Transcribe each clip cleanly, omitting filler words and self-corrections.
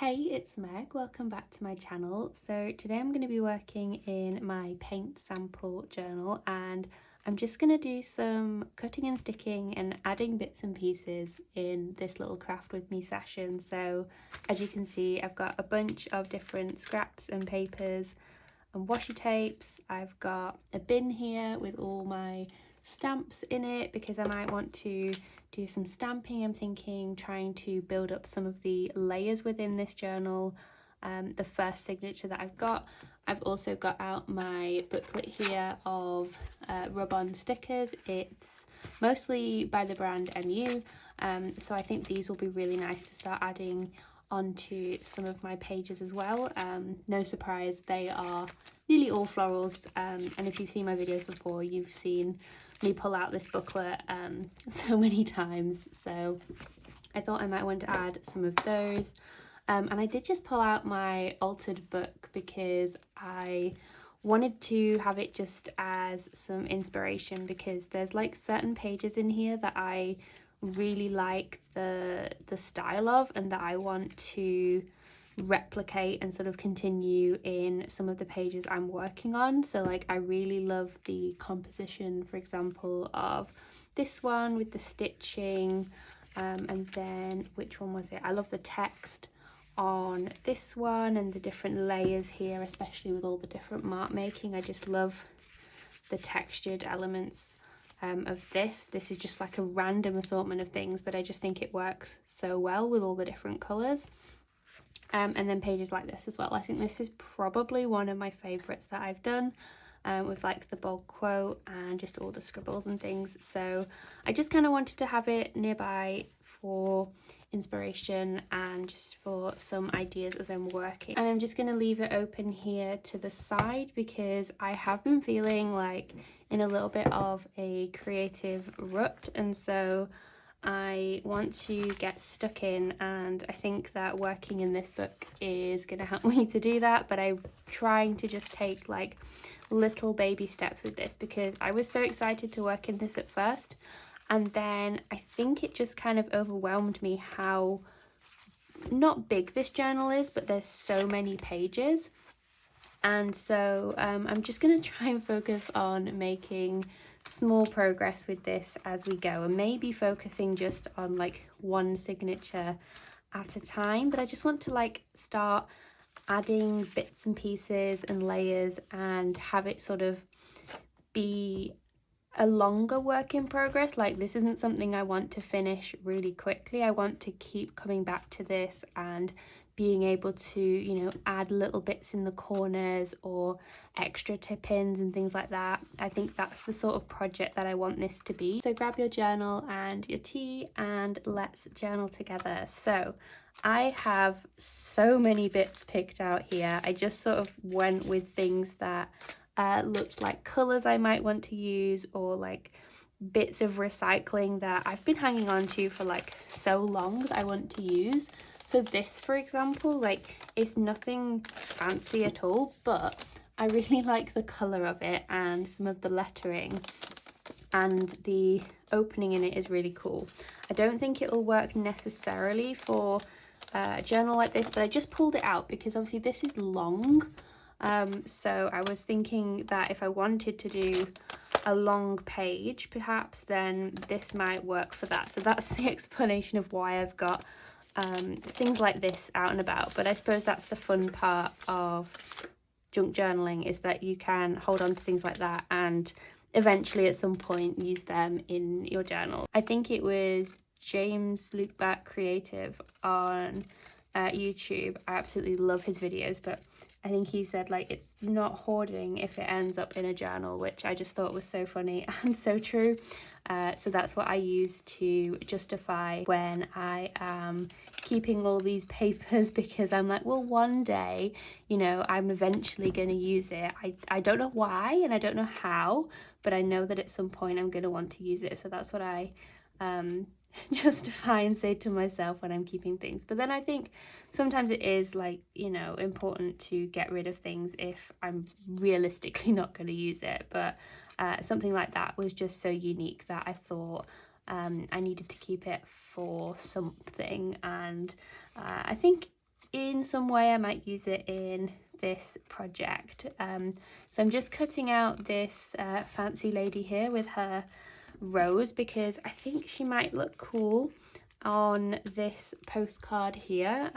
Hey, it's Meg, welcome back to my channel. So today I'm going to be working in my paint sample journal and I'm just going to do some cutting and sticking and adding bits and pieces in this little craft with me session. So as you can see, I've got a bunch of different scraps and papers and washi tapes. I've got a bin here with all my stamps in it because I might want to do some stamping. I'm thinking trying to build up some of the layers within this journal. The first signature that I've got. I've also got out my booklet here of rub-on stickers. It's mostly by the brand MU, so I think these will be really nice to start adding onto some of my pages as well. No surprise, they are nearly all florals, and if you've seen my videos before, you've seen me pull out this booklet so many times, so I thought I might want to add some of those. And I did just pull out my altered book because I wanted to have it just as some inspiration, because there's like certain pages in here that I really like the style of and that I want to replicate and sort of continue in some of the pages I'm working on. So like I really love the composition, for example, of this one with the stitching, and then which one was it? I love the text on this one and the different layers here, especially with all the different mark making. I just love the textured elements of this. This is just like a random assortment of things, but I just think it works so well with all the different colours. And then pages like this as well. I think this is probably one of my favourites that I've done, with like the bold quote and just all the scribbles and things. So I just kind of wanted to have it nearby for inspiration and just for some ideas as I'm working. And I'm just going to leave it open here to the side because I have been feeling like in a little bit of a creative rut, and so I want to get stuck in, and I think that working in this book is going to help me to do that. But I'm trying to just take like little baby steps with this because I was so excited to work in this at first, and then I think it just kind of overwhelmed me how not big this journal is, but there's so many pages. And so I'm just going to try and focus on making small progress with this as we go, and maybe focusing just on like one signature at a time. But I just want to like start adding bits and pieces and layers and have it sort of be a longer work in progress. Like this isn't something I want to finish really quickly. I want to keep coming back to this and being able to, you know, add little bits in the corners or extra tip-ins and things like that. I think that's the sort of project that I want this to be. So grab your journal and your tea and let's journal together. So I have so many bits picked out here. I just sort of went with things that looked like colours I might want to use, or like bits of recycling that I've been hanging on to for like so long that I want to use. So this, for example, like it's nothing fancy at all, but I really like the colour of it and some of the lettering, and the opening in it is really cool. I don't think it'll work necessarily for a journal like this, but I just pulled it out because obviously this is long. So I was thinking that if I wanted to do a long page perhaps, then this might work for that. So that's the explanation of why I've got things like this out and about. But I suppose that's the fun part of junk journaling, is that you can hold on to things like that and eventually at some point use them in your journal. I think it was James Lukeback Creative on YouTube. I absolutely love his videos, but I think he said like it's not hoarding if it ends up in a journal, which I just thought was so funny and so true. So that's what I use to justify when I am keeping all these papers, because I'm like, well, one day, you know, I'm eventually going to use it. I don't know why and I don't know how, but I know that at some point I'm going to want to use it. So that's what I justify and say to myself when I'm keeping things. But then I think sometimes it is like, you know, important to get rid of things if I'm realistically not going to use it. But something like that was just so unique that I thought I needed to keep it for something. And I think in some way I might use it in this project. So I'm just cutting out this fancy lady here with her rose because I think she might look cool on this postcard here.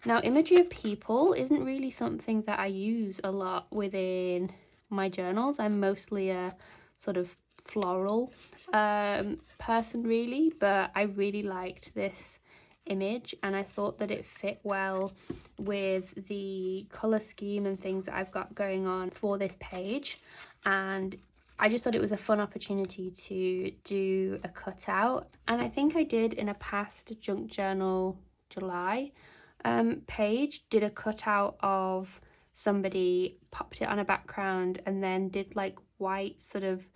Now, imagery of people isn't really something that I use a lot within my journals. I'm mostly a sort of floral person really, but I really liked this image and I thought that it fit well with the color scheme and things that I've got going on for this page, and I just thought it was a fun opportunity to do a cutout. And I think I did in a past junk journal July page, did a cutout of somebody, popped it on a background and then did like white sort of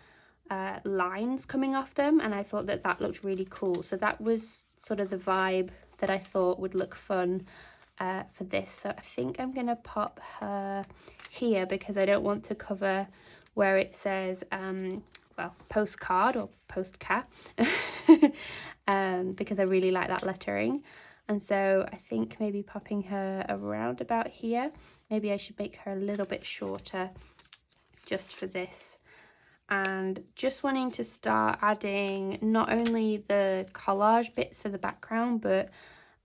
lines coming off them, and I thought that that looked really cool. So that was sort of the vibe that I thought would look fun for this. So I think I'm gonna pop her here because I don't want to cover where it says well, postcard or postcat because I really like that lettering. And so I think maybe popping her around about here. Maybe I should make her a little bit shorter just for this. And just wanting to start adding not only the collage bits for the background, but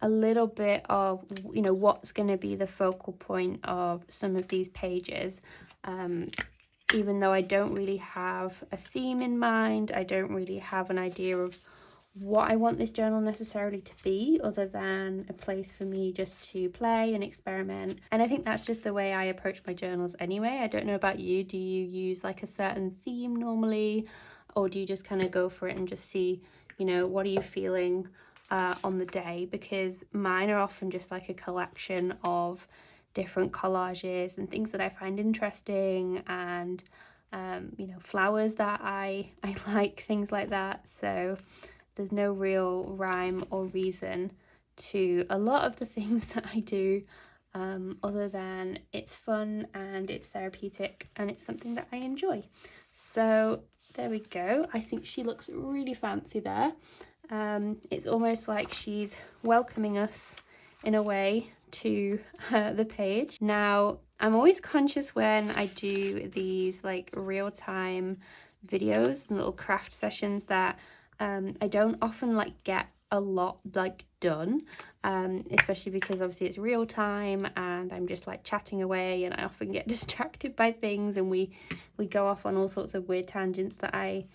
a little bit of, you know, what's going to be the focal point of some of these pages. Even though I don't really have a theme in mind, I don't really have an idea of what I want this journal necessarily to be, other than a place for me just to play and experiment. And I think that's just the way I approach my journals anyway. I don't know about you. Do you use like a certain theme normally, or do you just kind of go for it and just see, you know, what are you feeling on the day? Because mine are often just like a collection of different collages and things that I find interesting, and you know, flowers that I like, things like that. So there's no real rhyme or reason to a lot of the things that I do, other than it's fun and it's therapeutic and it's something that I enjoy. So there we go. I think she looks really fancy there. It's almost like she's welcoming us in a way to the page. Now, I'm always conscious when I do these like real-time videos and little craft sessions that I don't often like get a lot like done, especially because obviously it's real time and I'm just like chatting away, and I often get distracted by things and we go off on all sorts of weird tangents that I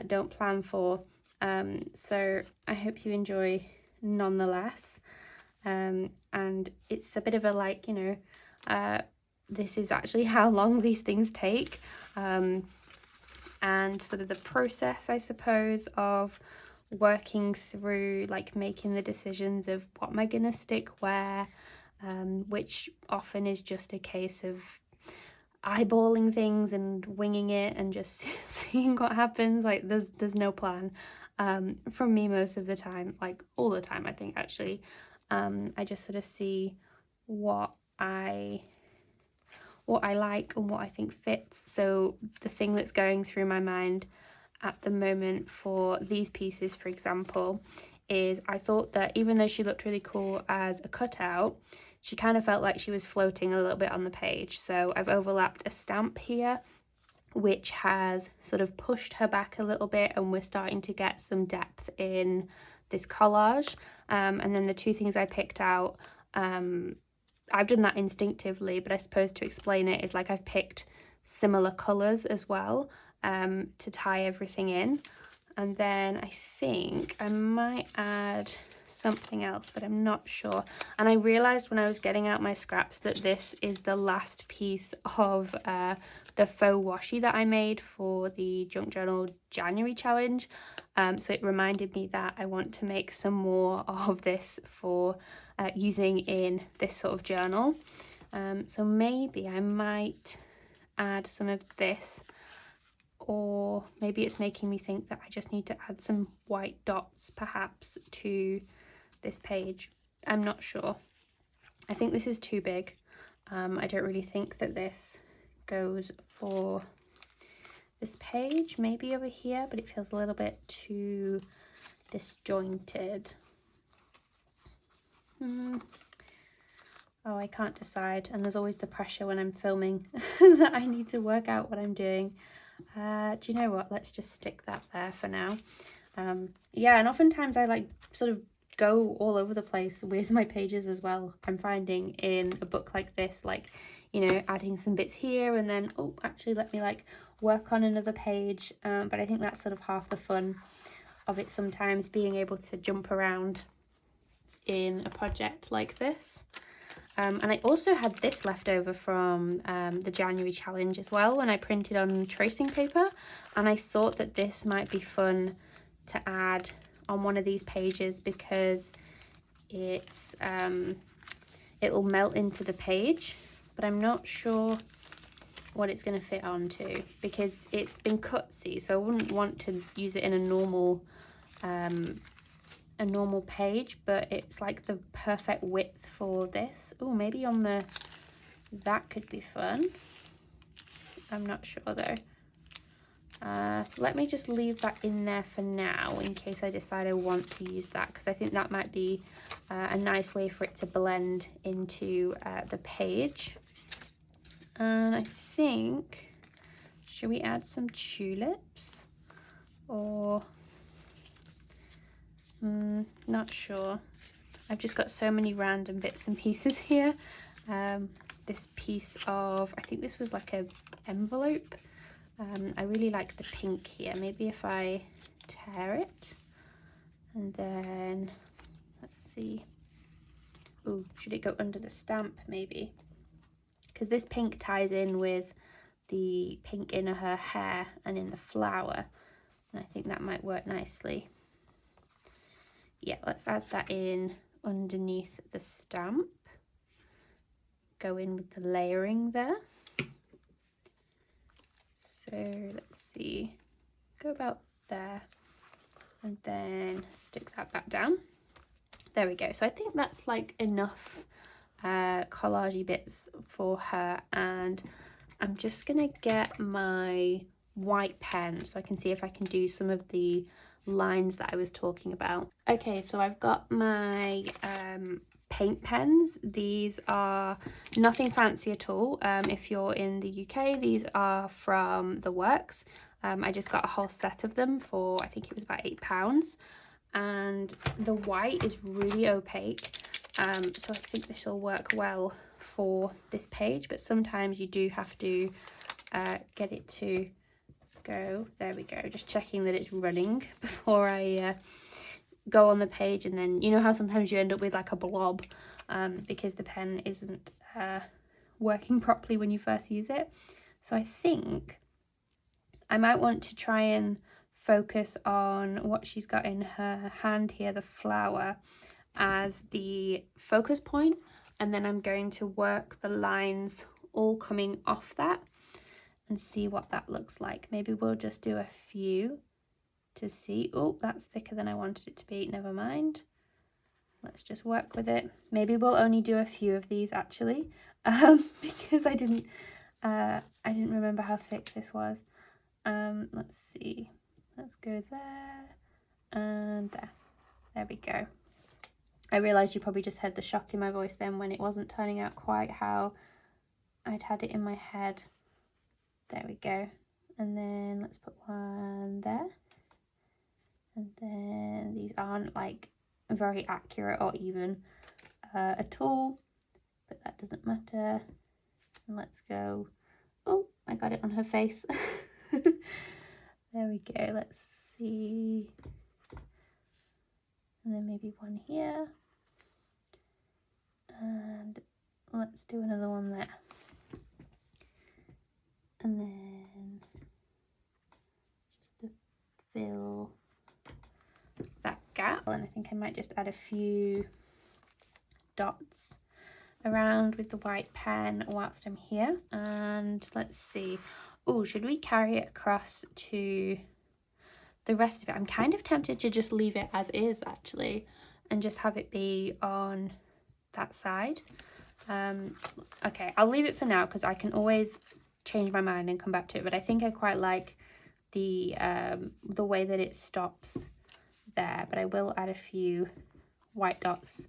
don't plan for. So I hope you enjoy nonetheless. And it's a bit of a like, you know, this is actually how long these things take, and sort of the process, I suppose, of working through like making the decisions of what am I gonna stick where, which often is just a case of eyeballing things and winging it and just seeing what happens. Like there's no plan from me most of the time, like all the time I think actually. I just sort of see what I like and what I think fits. So the thing that's going through my mind at the moment for these pieces, for example, is I thought that even though she looked really cool as a cutout, she kind of felt like she was floating a little bit on the page. So I've overlapped a stamp here which has sort of pushed her back a little bit, and we're starting to get some depth in this collage. And then the two things I picked out, I've done that instinctively, but I suppose to explain it is like I've picked similar colours as well, to tie everything in. And then I think I might add something else, but I'm not sure. And I realised when I was getting out my scraps that this is the last piece of the faux washi that I made for the Junk Journal January challenge. So it reminded me that I want to make some more of this for using in this sort of journal. So maybe I might add some of this, or maybe it's making me think that I just need to add some white dots perhaps to this page. I'm not sure. I think this is too big. I don't really think that this goes for this page. Maybe over here, but it feels a little bit too disjointed. Oh, I can't decide, and there's always the pressure when I'm filming that I need to work out what I'm doing. Do you know what, let's just stick that there for now. Yeah, and oftentimes I like sort of go all over the place with my pages as well. I'm finding in a book like this, like, you know, adding some bits here and then, oh, actually let me like work on another page. But I think that's sort of half the fun of it sometimes, being able to jump around in a project like this. And I also had this left over from the January challenge as well, when I printed on tracing paper, and I thought that this might be fun to add on one of these pages because it's it'll melt into the page, but I'm not sure what it's going to fit onto because it's been cut, see, so I wouldn't want to use it in a normal page, but it's like the perfect width for this. Oh, maybe on the, that could be fun. I'm not sure though. Let me just leave that in there for now in case I decide I want to use that, because I think that might be a nice way for it to blend into the page. And I think, should we add some tulips or not sure. I've just got so many random bits and pieces here. This piece of, I think this was like a envelope. I really like the pink here. Maybe if I tear it and then, let's see. Oh, should it go under the stamp maybe? Because this pink ties in with the pink in her hair and in the flower. And I think that might work nicely. Yeah, let's add that in underneath the stamp. Go in with the layering there. So let's see, go about there and then stick that back down. There we go. So I think that's like enough collage bits for her, and I'm just gonna get my white pen so I can see if I can do some of the lines that I was talking about. Okay, so I've got my paint pens. These are nothing fancy at all. If you're in the UK, these are from The Works. I just got a whole set of them for, I think it was about £8, and the white is really opaque, so I think this will work well for this page, but sometimes you do have to get it to go. There we go, just checking that it's running before I go on the page, and then you know how sometimes you end up with like a blob because the pen isn't working properly when you first use it. So I think I might want to try and focus on what she's got in her hand here, the flower, as the focus point, and then I'm going to work the lines all coming off that and see what that looks like. Maybe we'll just do a few to see. Oh, that's thicker than I wanted it to be. Never mind. Let's just work with it. Maybe we'll only do a few of these actually, because I didn't remember how thick this was. Let's see. Let's go there and there. There we go. I realised you probably just heard the shock in my voice then when it wasn't turning out quite how I'd had it in my head. There we go. And then let's put one there. And then these aren't like very accurate or even at all, but that doesn't matter. And let's go. Oh, I got it on her face. There we go. Let's see. And then maybe one here. And let's do another one there. And then just to fill that gap. And I think I might just add a few dots around with the white pen whilst I'm here. And let's see. Oh, should we carry it across to the rest of it? I'm kind of tempted to just leave it as is actually and just have it be on that side. Okay, I'll leave it for now because I can always change my mind and come back to it, but I think I quite like the way that it stops there, but I will add a few white dots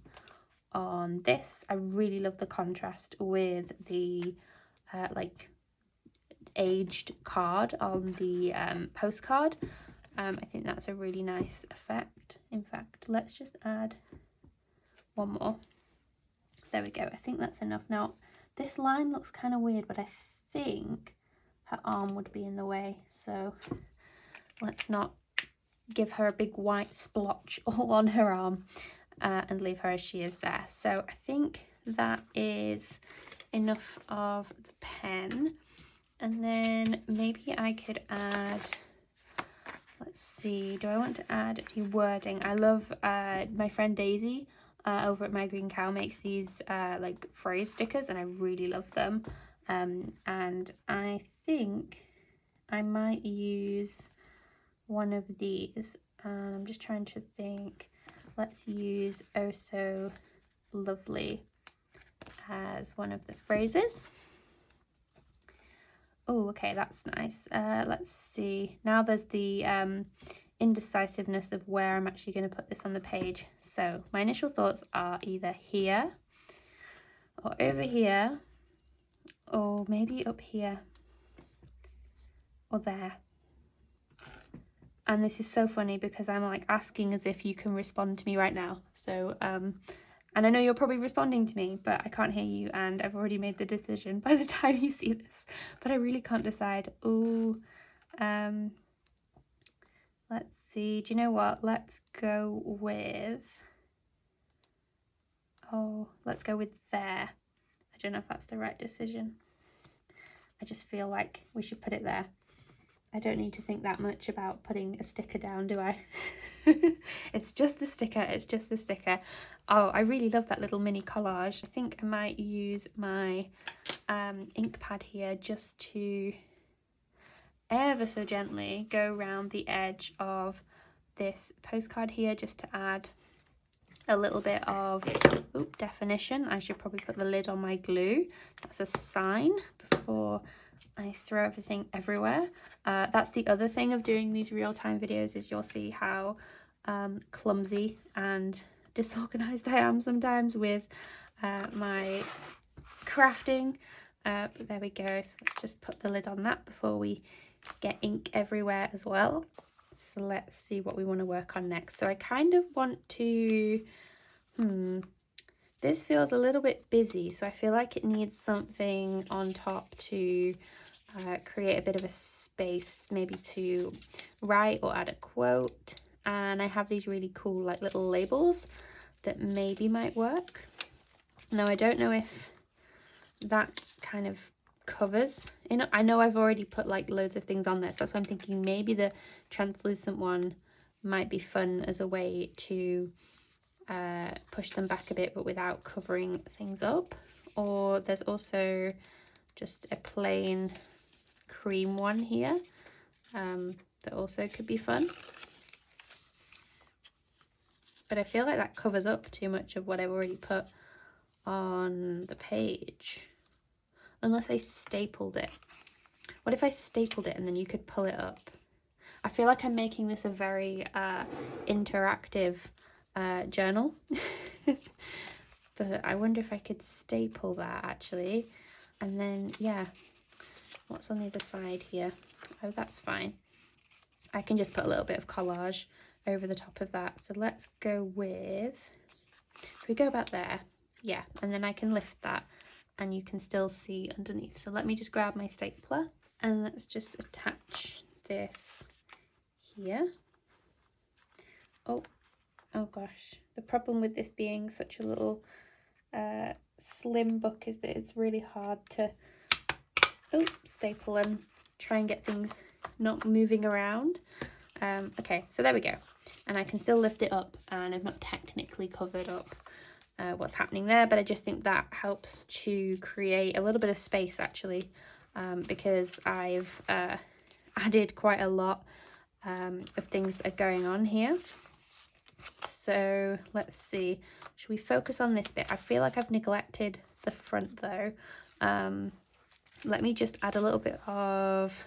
on this. I really love the contrast with the like aged card on the postcard. I think that's a really nice effect. In fact, let's just add one more. There we go. I think that's enough. Now this line looks kind of weird, but I think her arm would be in the way, so let's not give her a big white splotch all on her arm and leave her as she is there. So I think that is enough of the pen, and then maybe I could add, let's see, do I want to add any wording? I love my friend Daisy over at My Green Cow makes these like phrase stickers, and I really love them, and I think I might use one of these, and I'm just trying to think. Let's use "oh so lovely" as one of the phrases. Oh, okay, that's nice. Let's see. Now there's the indecisiveness of where I'm actually going to put this on the page. So my initial thoughts are either here or over here, or maybe up here or there. And this is so funny because I'm like asking as if you can respond to me right now. So and I know you're probably responding to me, but I can't hear you, and I've already made the decision by the time you see this, but I really can't decide. Oh, let's see, do you know what, let's go with, oh, let's go with there. I don't know if that's the right decision. I just feel like we should put it there. I don't need to think that much about putting a sticker down, do I? It's just a sticker, it's just a sticker. Oh, I really love that little mini collage. I think I might use my ink pad here just to ever so gently go around the edge of this postcard here, just to add a little bit of definition. I should probably put the lid on my glue. That's a sign before I throw everything everywhere. That's the other thing of doing these real-time videos, is you'll see how clumsy and disorganized I am sometimes with my crafting. But there we go. So let's just put the lid on that before we get ink everywhere as well. So let's see what we want to work on next. So I kind of want to, this feels a little bit busy, so I feel like it needs something on top to create a bit of a space, maybe to write or add a quote. And I have these really cool like little labels that maybe might work. Now I don't know if that kind of covers, you know, I know I've already put like loads of things on this, that's why I'm thinking maybe the translucent one might be fun as a way to push them back a bit but without covering things up. Or there's also just a plain cream one here that also could be fun, but I feel like that covers up too much of what I've already put on the page, unless I stapled it. What if I stapled it and then you could pull it up? I feel like I'm making this a very interactive journal. But I wonder if I could staple that actually. And then, yeah, what's on the other side here? Oh, that's fine. I can just put a little bit of collage over the top of that. So let's go with, if we go about there, yeah, and then I can lift that and you can still see underneath. So let me just grab my stapler and let's just attach this here. Oh gosh, the problem with this being such a little slim book is that it's really hard to staple and try and get things not moving around. Okay, so there we go, and I can still lift it up, and I've not technically covered up what's happening there, but I just think that helps to create a little bit of space actually, because I've added quite a lot of things that are going on here. So let's see, should we focus on this bit? I feel like I've neglected the front though. Let me just add a little bit of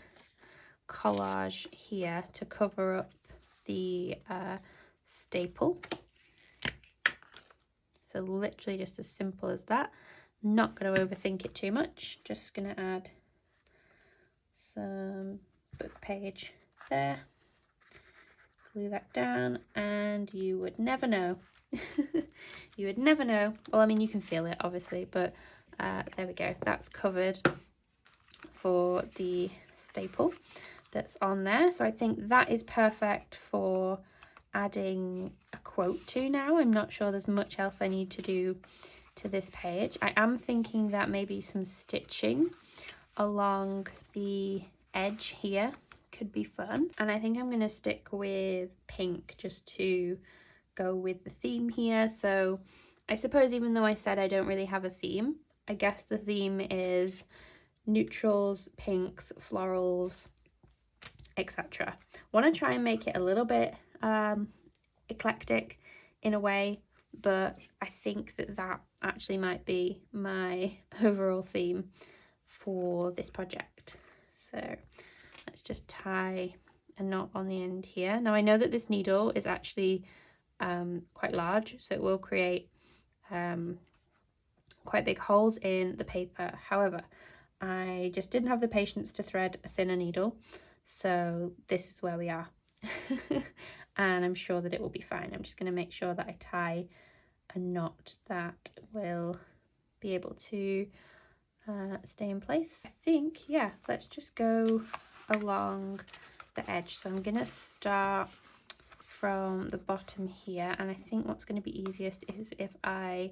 collage here to cover up the staple. So literally just as simple as that. Not going to overthink it too much. Just going to add some book page there. Glue that down, and you would never know. You would never know. Well, I mean, you can feel it obviously, but there we go. That's covered for the staple that's on there. So I think that is perfect for adding a quote to now. I'm not sure there's much else I need to do to this page. I am thinking that maybe some stitching along the edge here could be fun, and I think I'm going to stick with pink just to go with the theme here. So I suppose even though I said I don't really have a theme, I guess the theme is neutrals, pinks, florals, etc. Want to try and make it a little bit eclectic in a way, but I think that actually might be my overall theme for this project. So let's just tie a knot on the end here. Now I know that this needle is actually quite large, so it will create quite big holes in the paper. However, I just didn't have the patience to thread a thinner needle, so this is where we are. And I'm sure that it will be fine. I'm just going to make sure that I tie a knot that will be able to stay in place. I think, yeah, let's just go along the edge. So I'm going to start from the bottom here, and I think what's going to be easiest is if I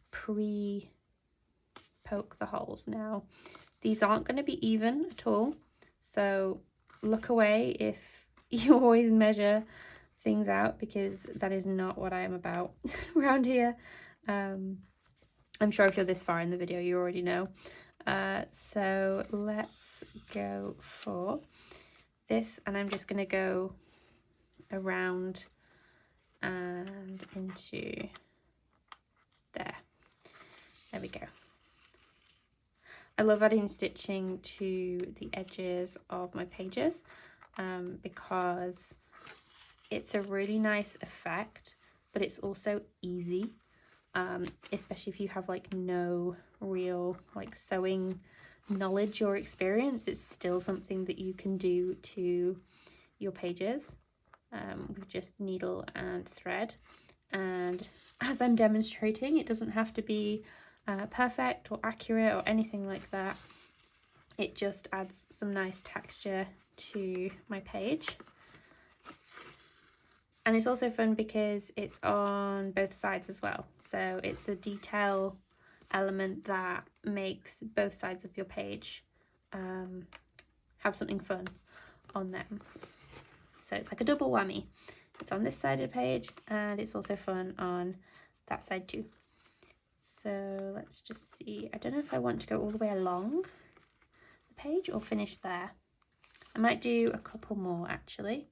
pre-poke the holes. Now these aren't going to be even at all, so look away if you always measure things out, because that is not what I am about around here. I'm sure if you're this far in the video you already know. So let's go for this, and I'm just going to go around and into there. There we go. I love adding stitching to the edges of my pages because it's a really nice effect, but it's also easy, especially if you have like no real like sewing knowledge or experience. It's still something that you can do to your pages with just needle and thread. And as I'm demonstrating, it doesn't have to be perfect or accurate or anything like that. It just adds some nice texture to my page. And it's also fun because it's on both sides as well. So it's a detail element that makes both sides of your page have something fun on them. So it's like a double whammy. It's on this side of the page and it's also fun on that side too. So let's just see. I don't know if I want to go all the way along the page or finish there. I might do a couple more actually.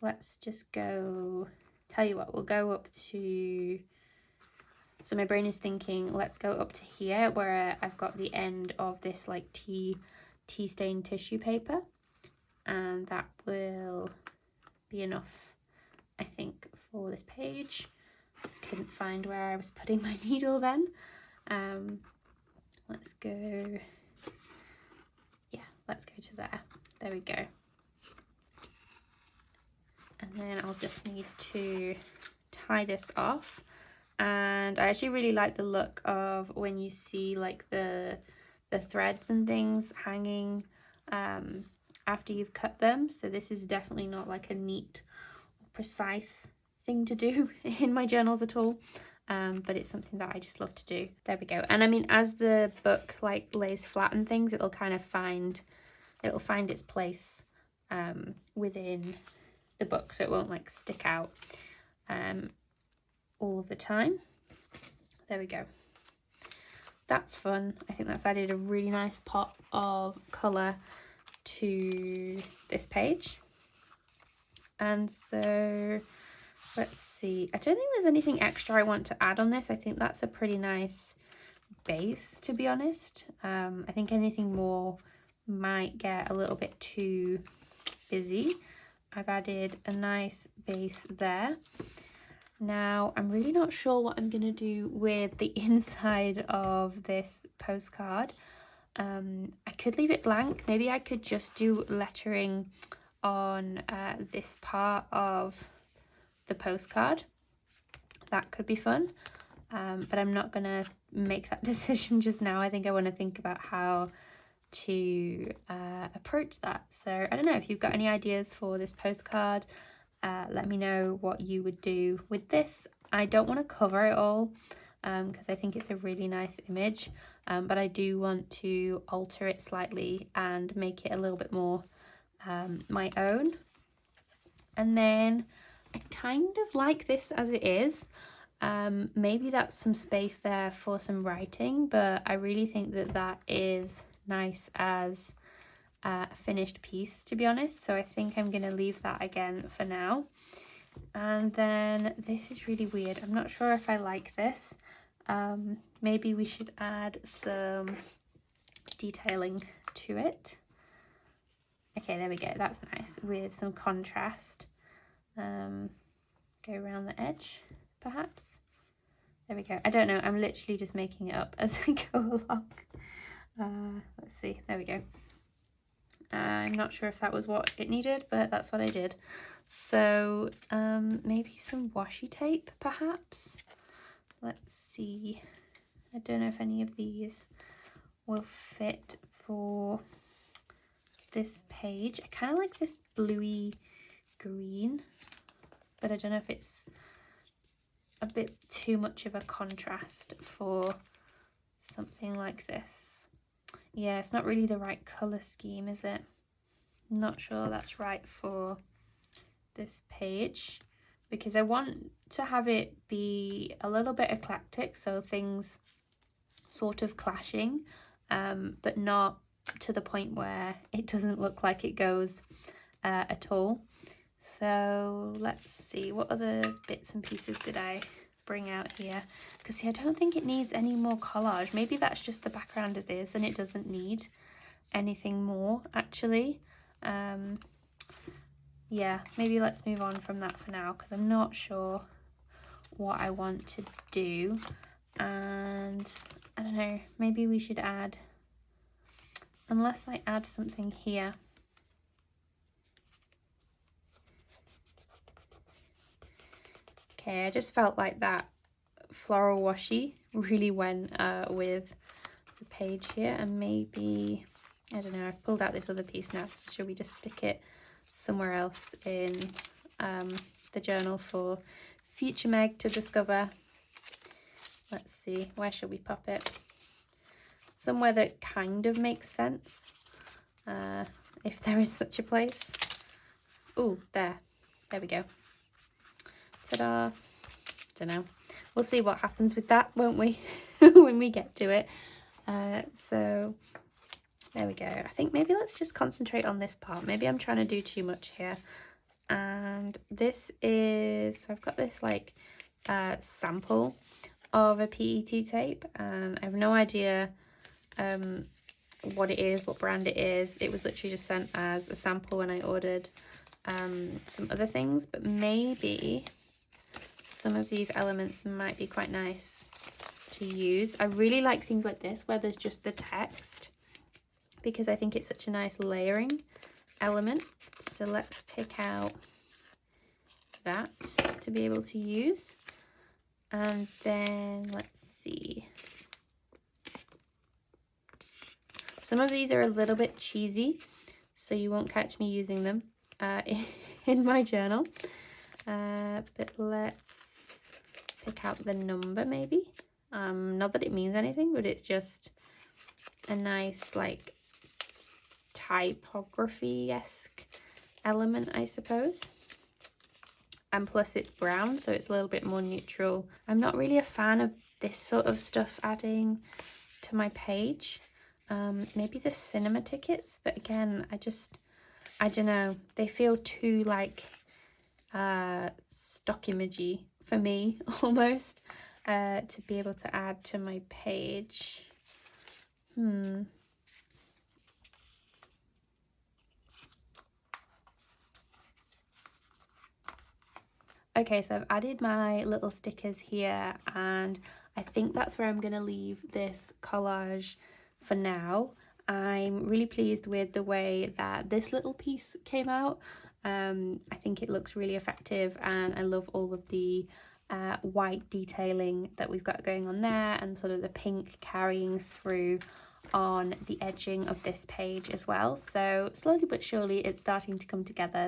Let's just go, tell you what, we'll go up to, so my brain is thinking, let's go up to here where I've got the end of this like tea stained tissue paper, and that will be enough, I think, for this page. Couldn't find where I was putting my needle then. Let's go, yeah, let's go to there. There we go. And then I'll just need to tie this off. And I actually really like the look of when you see like the threads and things hanging after you've cut them. So this is definitely not like a neat, precise thing to do in my journals at all. But it's something that I just love to do. There we go. And I mean, as the book like lays flat and things, it'll kind of find its place within the book, so it won't like stick out all of the time. There we go. That's fun. I think that's added a really nice pop of colour to this page. And so let's see, I don't think there's anything extra I want to add on this. I think that's a pretty nice base, to be honest. I think anything more might get a little bit too busy. I've added a nice base there. Now, I'm really not sure what I'm going to do with the inside of this postcard. I could leave it blank. Maybe I could just do lettering on this part of the postcard. That could be fun, but I'm not going to make that decision just now. I think I want to think about how to approach that. So I don't know if you've got any ideas for this postcard. Let me know what you would do with this. I don't want to cover it all because I think it's a really nice image, but I do want to alter it slightly and make it a little bit more my own. And then I kind of like this as it is. Maybe that's some space there for some writing, but I really think that that is nice as a finished piece, to be honest. So I think I'm going to leave that again for now. And then this is really weird. I'm not sure if I like this. Maybe we should add some detailing to it. Okay, there we go. That's nice with some contrast. Go around the edge, perhaps. There we go. I don't know. I'm literally just making it up as I go along. Let's see. There we go. I'm not sure if that was what it needed, but that's what I did. So maybe some washi tape, perhaps. Let's see. I don't know if any of these will fit for this page. I kind of like this bluey green, but I don't know if it's a bit too much of a contrast for something like this. Yeah, it's not really the right colour scheme, is it? I'm not sure that's right for this page, because I want to have it be a little bit eclectic, so things sort of clashing, but not to the point where it doesn't look like it goes at all. So let's see, what other bits and pieces did I bring out here? Because see, I don't think it needs any more collage. Maybe that's just the background as is and it doesn't need anything more, actually. Yeah, maybe let's move on from that for now, because I'm not sure what I want to do. And I don't know, maybe we should add, unless I add something here. Okay, I just felt like that floral washi really went with the page here, and maybe, I don't know, I've pulled out this other piece now, so should we just stick it somewhere else in the journal for future Meg to discover? Let's see, where should we pop it? Somewhere that kind of makes sense, if there is such a place. Oh, there we go. Ta-da! Don't know. We'll see what happens with that, won't we, when we get to it. So there we go. I think maybe let's just concentrate on this part. Maybe I'm trying to do too much here. And this is, so I've got this like sample of a PET tape, and I have no idea what it is, what brand it is. It was literally just sent as a sample when I ordered some other things, but maybe some of these elements might be quite nice to use. I really like things like this where there's just the text, because I think it's such a nice layering element. So let's pick out that to be able to use. And then let's see. Some of these are a little bit cheesy, so you won't catch me using them in my journal. But let's pick out the number maybe. Not that it means anything, but it's just a nice like typography-esque element, I suppose. And plus it's brown, so it's a little bit more neutral. I'm not really a fan of this sort of stuff adding to my page. Maybe the cinema tickets, but again, I don't know, they feel too like stock imagey for me almost, to be able to add to my page. Okay, so I've added my little stickers here, and I think that's where I'm going to leave this collage for now. I'm really pleased with the way that this little piece came out. I think it looks really effective, and I love all of the white detailing that we've got going on there, and sort of the pink carrying through on the edging of this page as well. So slowly but surely it's starting to come together.